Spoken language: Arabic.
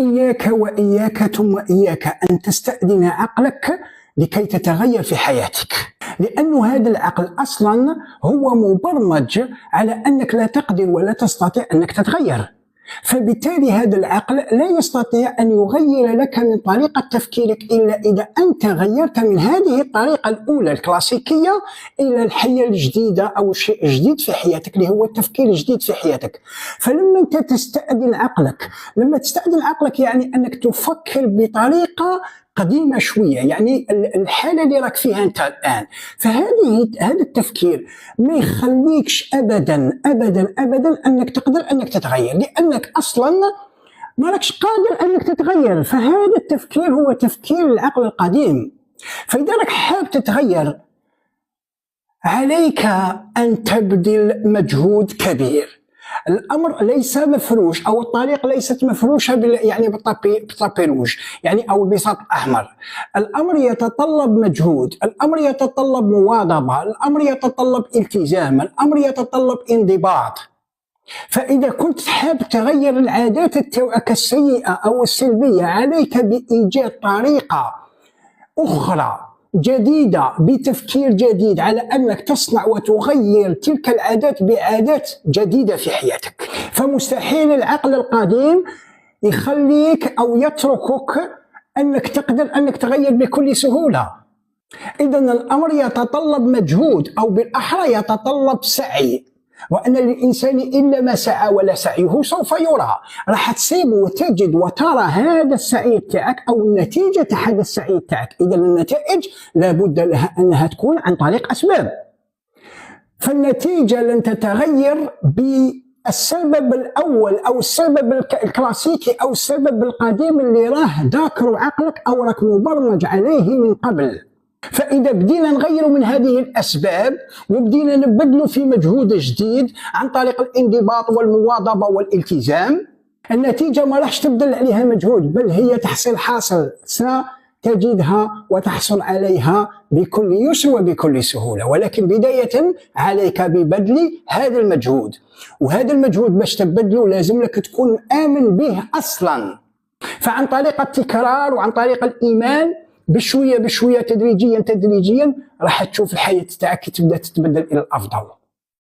إياك وإياك ثم إياك أن تستأذن عقلك لكي تتغير في حياتك، لأن هذا العقل أصلا هو مبرمج على أنك لا تقدر ولا تستطيع أنك تتغير، فبالتالي هذا العقل لا يستطيع أن يغير لك من طريقة تفكيرك إلا إذا أنت غيرت من هذه الطريقة الأولى الكلاسيكية إلى الحياة الجديدة أو شيء جديد في حياتك اللي هو التفكير الجديد في حياتك. فلما أنت تستأذن عقلك، لما تستأذن عقلك يعني أنك تفكر بطريقة قديمة شوية، يعني الحالة اللي راك فيها أنت الآن، هذا التفكير ما يخليكش أبدا أبدا أبدا أنك تقدر أنك تتغير، لأنك أصلا ما راكش قادر أنك تتغير. فهذا التفكير هو تفكير العقل القديم. فإذا راك حاب تتغير عليك أن تبذل مجهود كبير. الأمر ليس مفروش أو الطريق ليست مفروشة يعني بالطابي روج يعني أو البساط الأحمر. الأمر يتطلب مجهود، الأمر يتطلب مواظبة، الأمر يتطلب التزام، الأمر يتطلب انضباط. فإذا كنت حاب تغير العادات تاعك السيئة أو السلبية عليك بإيجاد طريقة أخرى جديدة بتفكير جديد على أنك تصنع وتغير تلك العادات بعادات جديدة في حياتك. فمستحيل العقل القديم يخليك أو يتركك أنك تقدر أنك تغير بكل سهولة. إذن الأمر يتطلب مجهود أو بالأحرى يتطلب سعي، وأن للإنسان إلا ما سعى ولا سعيه سوف يرى. راح تصيب وتجد وترى هذا السعي تاعك أو النتيجة هذا السعي تاعك. إذا النتائج لابد لها أنها تكون عن طريق أسباب، فالنتيجة لن تتغير بالسبب الأول أو السبب الكلاسيكي أو السبب القديم اللي راه ذاكر عقلك أو راك مبرمج عليه من قبل. فإذا بدينا نغير من هذه الأسباب وبدينا نبدلوا في مجهود جديد عن طريق الانضباط والمواظبة والالتزام، النتيجة ما راحش تبذل عليها مجهود، بل هي تحصيل حاصل ستجدها وتحصل عليها بكل يسر وبكل سهولة. ولكن بداية عليك ببذل هذا المجهود، وهذا المجهود باش تبذله لازم لك تكون آمن به أصلا. فعن طريق التكرار وعن طريق الإيمان بشوية بشوية تدريجيا راح تشوف الحياة تاعك تبدأ تتبدل إلى الأفضل.